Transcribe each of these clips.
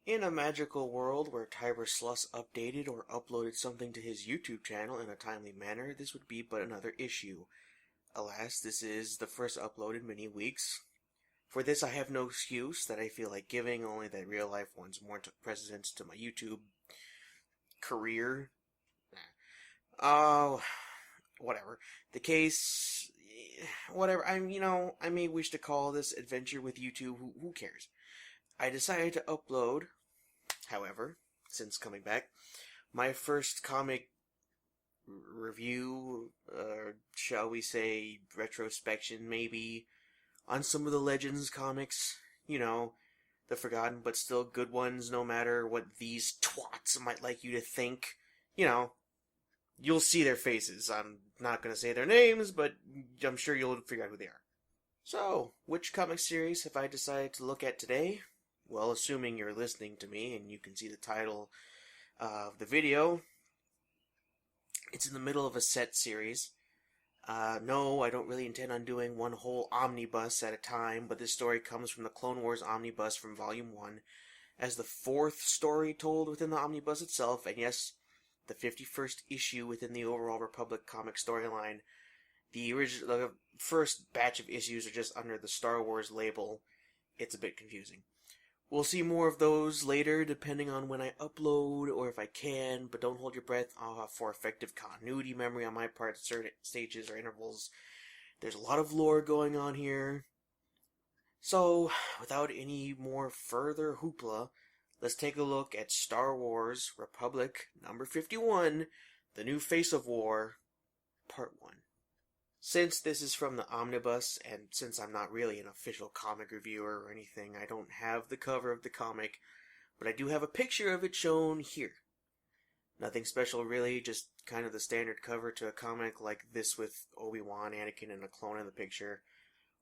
In a magical world where Tiber Sluss updated or uploaded something to his YouTube channel in a timely manner, this would be but another issue. Alas, this is the first upload in many weeks. For this I have no excuse that I feel like giving, only that real life once more took precedence to my YouTube career. Oh, whatever. The case, whatever. I may wish to call this adventure with YouTube. Who cares? I decided to upload, however, since coming back, my first comic review, shall we say, retrospection maybe, on some of the Legends comics. The forgotten but still good ones, no matter what these twats might like you to think. You'll see their faces. I'm not going to say their names, but I'm sure you'll figure out who they are. So, which comic series have I decided to look at today? Well, assuming you're listening to me and you can see the title of the video, it's in the middle of a set series. No, I don't really intend on doing one whole omnibus at a time, but this story comes from the Clone Wars omnibus from Volume 1, as the fourth story told within the omnibus itself, and yes, the 51st issue within the overall Republic comic storyline. The first batch of issues are just under the Star Wars label. It's a bit confusing. We'll see more of those later, depending on when I upload, or if I can, but don't hold your breath for effective continuity memory on my part at certain stages or intervals. There's a lot of lore going on here. So, without any more further hoopla, let's take a look at Star Wars Republic number 51, The New Face of War, Part 1. Since this is from the omnibus, and since I'm not really an official comic reviewer or anything, I don't have the cover of the comic, but I do have a picture of it shown here. Nothing special really, just kind of the standard cover to a comic like this with Obi-Wan, Anakin, and a clone in the picture,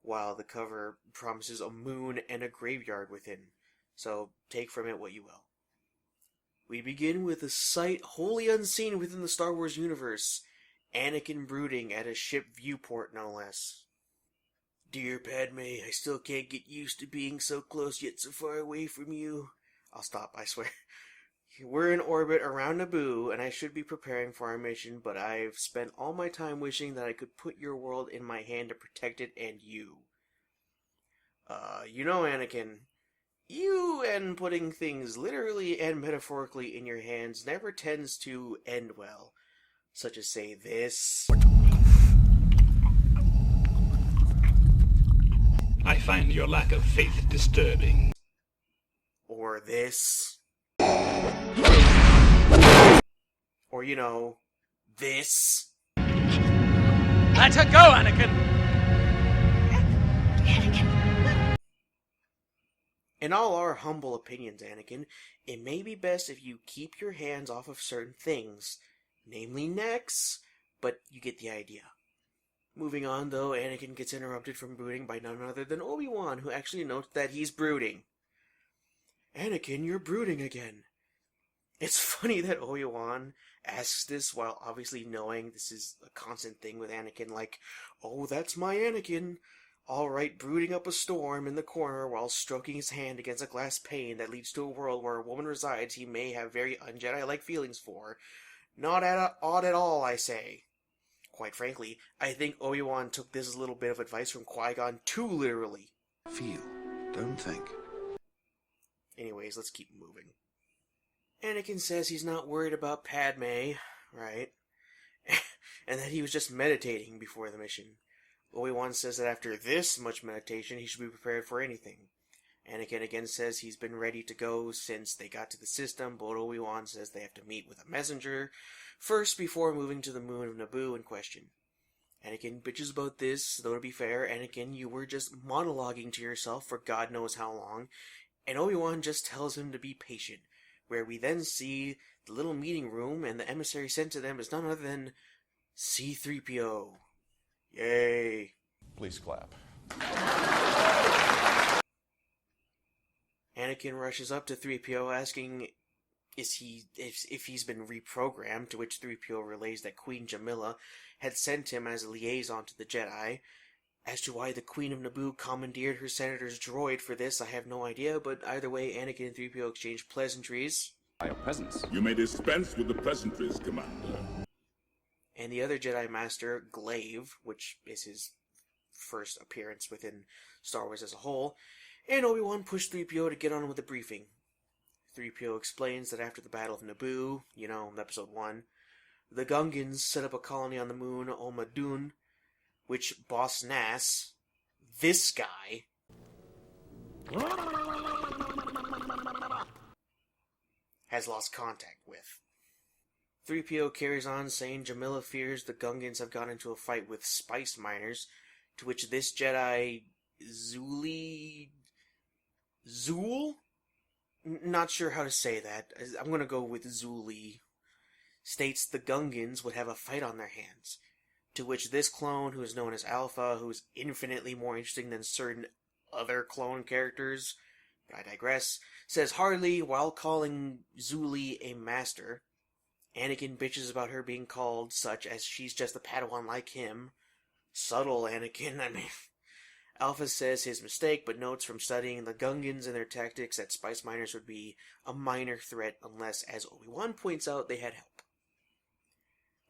while the cover promises a moon and a graveyard within. So take from it what you will. We begin with a sight wholly unseen within the Star Wars universe. Anakin brooding at a ship viewport, no less. Dear Padme, I still can't get used to being so close yet so far away from you. I'll stop, I swear. We're in orbit around Naboo, and I should be preparing for our mission, but I've spent all my time wishing that I could put your world in my hand to protect it and you. Anakin, you and putting things literally and metaphorically in your hands never tends to end well. Such as, say, this. I find your lack of faith disturbing. Or this. Or, this. Let her go, Anakin! In all our humble opinions, Anakin, it may be best if you keep your hands off of certain things, namely necks, but you get the idea. Moving on, though, Anakin gets interrupted from brooding by none other than Obi-Wan, who actually notes that he's brooding. Anakin, you're brooding again. It's funny that Obi-Wan asks this while obviously knowing this is a constant thing with Anakin, like, oh, that's my Anakin, alright, brooding up a storm in the corner while stroking his hand against a glass pane that leads to a world where a woman resides he may have very un-Jedi-like feelings for. Not odd at all, I say. Quite frankly, I think Obi-Wan took this little bit of advice from Qui-Gon too literally. Feel, don't think. Anyways, let's keep moving. Anakin says he's not worried about Padme, right? And that he was just meditating before the mission. Obi-Wan says that after this much meditation, he should be prepared for anything. Anakin again says he's been ready to go since they got to the system, but Obi-Wan says they have to meet with a messenger first before moving to the moon of Naboo in question. Anakin bitches about this, though to be fair, Anakin, you were just monologuing to yourself for God knows how long, and Obi-Wan just tells him to be patient, where we then see the little meeting room, and the emissary sent to them is none other than C-3PO. Yay. Please clap. Anakin rushes up to 3PO asking if he's been reprogrammed, to which 3PO relays that Queen Jamila had sent him as a liaison to the Jedi, As to why the Queen of Naboo commandeered her senator's droid for this, I have no idea, but either way, Anakin and 3PO exchange pleasantries. By your presence. You may dispense with the pleasantries, Commander. And the other Jedi Master, Glaive, which is his first appearance within Star Wars as a whole, and Obi-Wan pushed 3PO to get on with the briefing. 3PO explains that after the Battle of Naboo, in Episode 1, the Gungans set up a colony on the moon Omadun, which Boss Nass, this guy, has lost contact with. 3PO carries on saying Jamila fears the Gungans have got into a fight with spice miners, to which this Jedi, Zool? Not sure how to say that. I'm going to go with Zuli. States the Gungans would have a fight on their hands. To which this clone, who is known as Alpha, who is infinitely more interesting than certain other clone characters, but I digress, says hardly while calling Zuli a master. Anakin bitches about her being called such as she's just a Padawan like him. Subtle Anakin, Alpha says his mistake, but notes from studying the Gungans and their tactics that spice miners would be a minor threat unless, as Obi-Wan points out, they had help.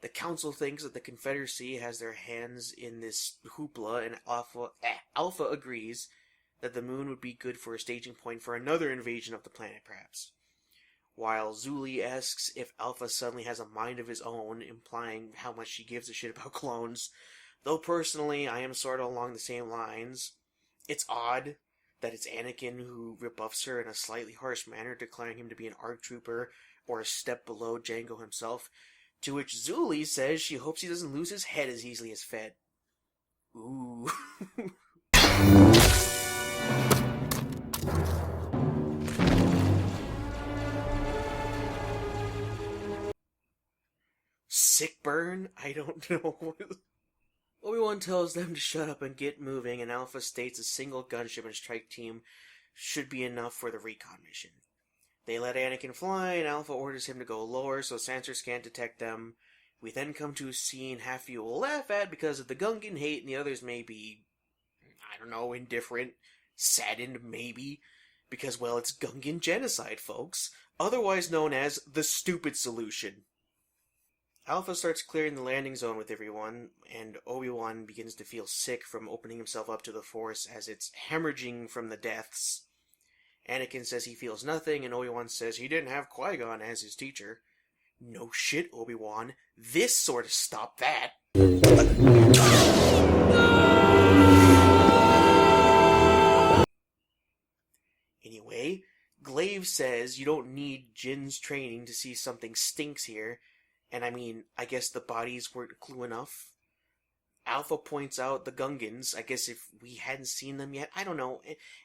The Council thinks that the Confederacy has their hands in this hoopla, and Alpha agrees that the moon would be good for a staging point for another invasion of the planet, perhaps. While Zuli asks if Alpha suddenly has a mind of his own, implying how much she gives a shit about clones. Though personally, I am sort of along the same lines. It's odd that it's Anakin who rebuffs her in a slightly harsh manner, declaring him to be an ARC trooper or a step below Jango himself, to which Zuli says she hopes he doesn't lose his head as easily as Fett. Ooh. Sick burn? I don't know. Obi-Wan tells them to shut up and get moving, and Alpha states a single gunship and strike team should be enough for the recon mission. They let Anakin fly, and Alpha orders him to go lower so sensors can't detect them. We then come to a scene half of you will laugh at because of the Gungan hate, and the others may be, indifferent, saddened maybe, because, well, it's Gungan genocide, folks, otherwise known as the stupid solution. Alpha starts clearing the landing zone with everyone, and Obi-Wan begins to feel sick from opening himself up to the Force as it's hemorrhaging from the deaths. Anakin says he feels nothing, and Obi-Wan says he didn't have Qui-Gon as his teacher. No shit, Obi-Wan. This sort of stopped that. Anyway, Glaive says you don't need Jin's training to see something stinks here, and I guess the bodies weren't clue enough. Alpha points out the Gungans, I guess if we hadn't seen them yet, I don't know,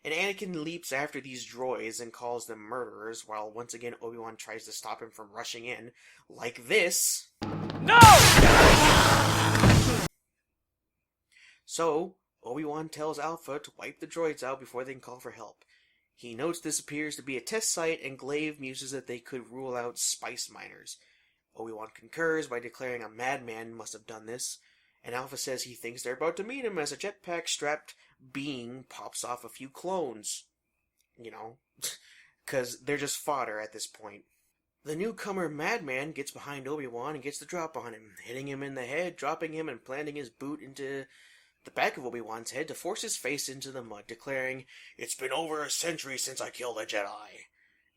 and Anakin leaps after these droids and calls them murderers, while once again Obi-Wan tries to stop him from rushing in, like this. No! So, Obi-Wan tells Alpha to wipe the droids out before they can call for help. He notes this appears to be a test site, and Glaive muses that they could rule out spice miners. Obi-Wan concurs by declaring a madman must have done this, and Alpha says he thinks they're about to meet him as a jetpack-strapped being pops off a few clones. Because they're just fodder at this point. The newcomer madman gets behind Obi-Wan and gets the drop on him, hitting him in the head, dropping him, and planting his boot into the back of Obi-Wan's head to force his face into the mud, declaring, "It's been over a century since I killed a Jedi."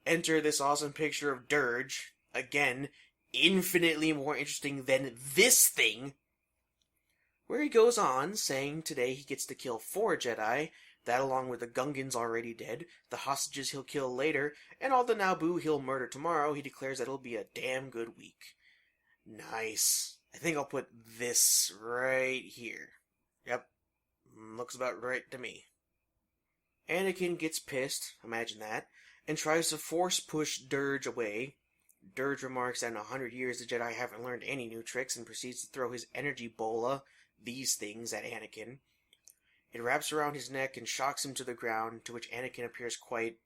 Enter this awesome picture of Durge, again, infinitely more interesting than this thing, where he goes on, saying today he gets to kill 4 Jedi, that along with the Gungans already dead, the hostages he'll kill later, and all the Naboo he'll murder tomorrow. He declares that it'll be a damn good week. Nice. I think I'll put this right here. Yep. Looks about right to me. Anakin gets pissed, imagine that, and tries to force push Durge away. Durge remarks that in 100 years the Jedi haven't learned any new tricks and proceeds to throw his energy bola, these things, at Anakin. It wraps around his neck and shocks him to the ground, to which Anakin appears quite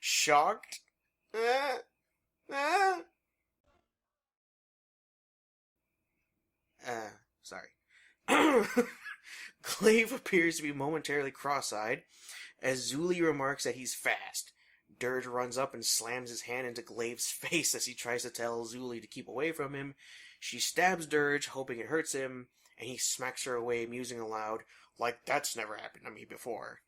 shocked. Sorry. Glaive appears to be momentarily cross-eyed, as Zuli remarks that he's fast. Durge runs up and slams his hand into Glaive's face as he tries to tell Zuli to keep away from him. She stabs Durge, hoping it hurts him, and he smacks her away, musing aloud, like that's never happened to me before.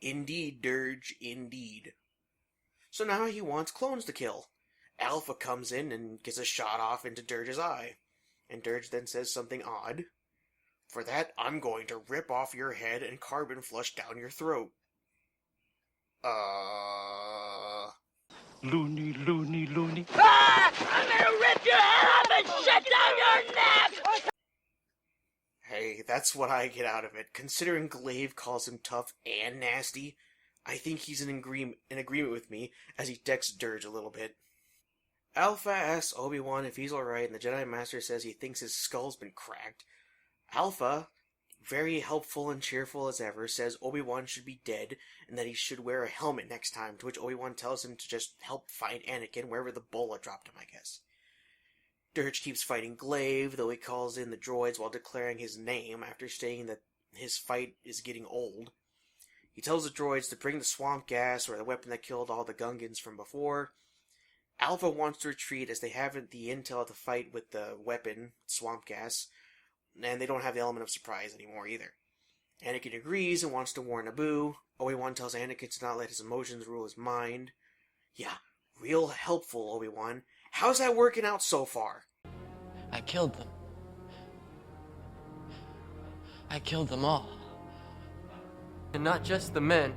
Indeed, Durge, indeed. So now he wants clones to kill. Alpha comes in and gets a shot off into Durge's eye. And Durge then says something odd. For that, I'm going to rip off your head and carbon flush down your throat. Loony, loony, loony. Ah! I'm gonna rip your head off and shut down your neck! Hey, that's what I get out of it. Considering Glaive calls him tough and nasty, I think he's in agreement with me as he decks Durge a little bit. Alpha asks Obi-Wan if he's alright, and the Jedi Master says he thinks his skull's been cracked. Alpha, very helpful and cheerful as ever, says Obi-Wan should be dead, and that he should wear a helmet next time, to which Obi-Wan tells him to just help find Anakin wherever the bullet dropped him, I guess. Durge keeps fighting Glaive, though he calls in the droids while declaring his name after stating that his fight is getting old. He tells the droids to bring the swamp gas, or the weapon that killed all the Gungans from before. Alpha wants to retreat as they haven't the intel to fight with the weapon, swamp gas, and they don't have the element of surprise anymore either. Anakin agrees and wants to warn Naboo. Obi-Wan tells Anakin to not let his emotions rule his mind. Yeah, real helpful, Obi-Wan. How's that working out so far? I killed them. I killed them all. And not just the men,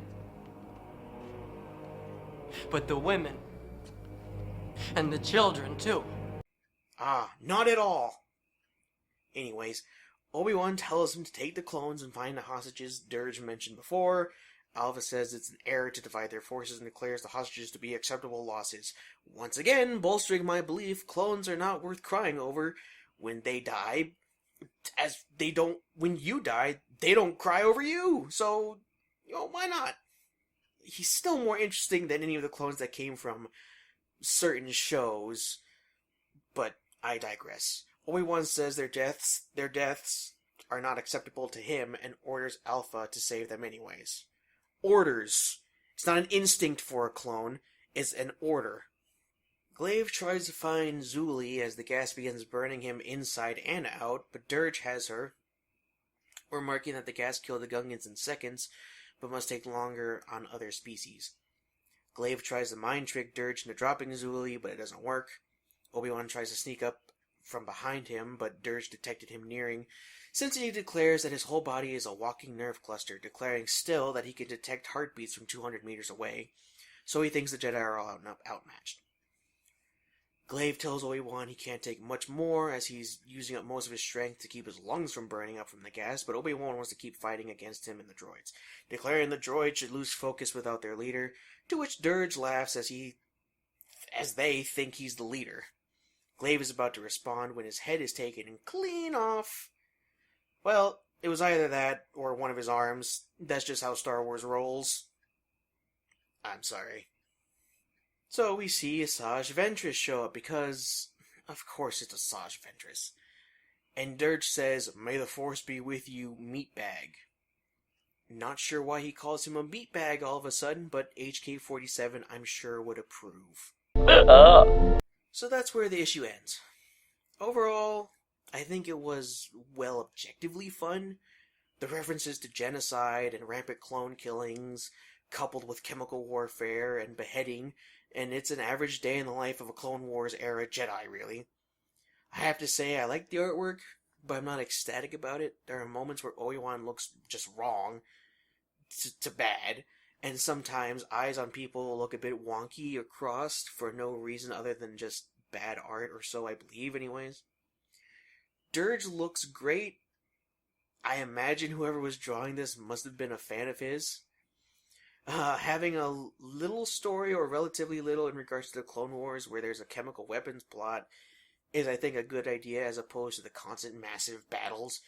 but the women. And the children, too. Ah, not at all. Anyways, Obi-Wan tells him to take the clones and find the hostages Durge mentioned before. Alpha says it's an error to divide their forces and declares the hostages to be acceptable losses. Once again, bolstering my belief, clones are not worth crying over when they die, as they don't, when you die, they don't cry over you. So, why not? He's still more interesting than any of the clones that came from certain shows, but I digress. Obi-Wan says their deaths are not acceptable to him and orders Alpha to save them anyways. Orders. It's not an instinct for a clone, it's an order. Glaive tries to find Zuli as the gas begins burning him inside and out, but Durge has her, remarking that the gas killed the Gungans in seconds, but must take longer on other species. Glaive tries to mind trick Durge into dropping Zuli, but it doesn't work. Obi-Wan tries to sneak up from behind him, but Durge detected him nearing, since he declares that his whole body is a walking nerve cluster, declaring still that he can detect heartbeats from 200 meters away, so he thinks the Jedi are all outmatched. Glaive tells Obi-Wan he can't take much more, as he's using up most of his strength to keep his lungs from burning up from the gas, but Obi-Wan wants to keep fighting against him and the droids, declaring the droids should lose focus without their leader, to which Durge laughs as they think he's the leader. Glaive is about to respond when his head is taken clean off. Well, it was either that or one of his arms. That's just how Star Wars rolls. I'm sorry. So we see Asajj Ventress show up because, of course it's Asajj Ventress. And Durge says, "May the Force be with you, meatbag." Not sure why he calls him a meatbag all of a sudden, but HK-47 I'm sure would approve. So that's where the issue ends. Overall, I think it was, well, objectively fun. The references to genocide and rampant clone killings, coupled with chemical warfare and beheading, and it's an average day in the life of a Clone Wars era Jedi, really. I have to say, I like the artwork, but I'm not ecstatic about it. There are moments where Obi-Wan looks just wrong, to bad, and sometimes eyes on people look a bit wonky or crossed for no reason other than just bad art, or so I believe anyways. Durge looks great. I imagine whoever was drawing this must have been a fan of his. Having a little story, or relatively little, in regards to the Clone Wars, where there's a chemical weapons plot, is, I think, a good idea, as opposed to the constant massive battles,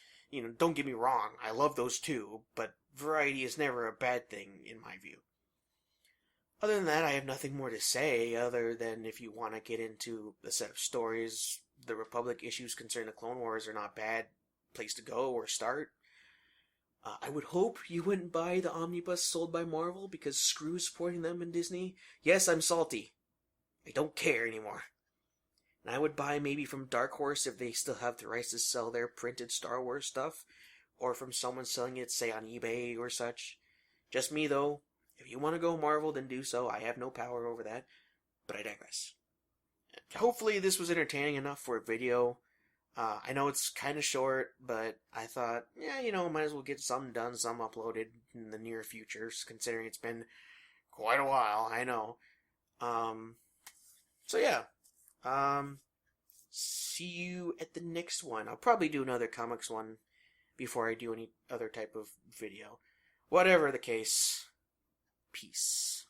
don't get me wrong, I love those too, but variety is never a bad thing in my view. Other than that, I have nothing more to say, other than if you want to get into a set of stories, the Republic issues concerning the Clone Wars are not bad place to go or start. I would hope you wouldn't buy the omnibus sold by Marvel, because screw supporting them in Disney. Yes, I'm salty. I don't care anymore. And I would buy maybe from Dark Horse if they still have the rights to sell their printed Star Wars stuff, or from someone selling it, say, on eBay or such. Just me, though. If you want to go Marvel, then do so. I have no power over that, but I digress. Hopefully this was entertaining enough for a video. I know it's kind of short, but I thought, might as well get some done, some uploaded in the near future, considering it's been quite a while, I know. So yeah. See you at the next one. I'll probably do another comics one before I do any other type of video. Whatever the case, peace.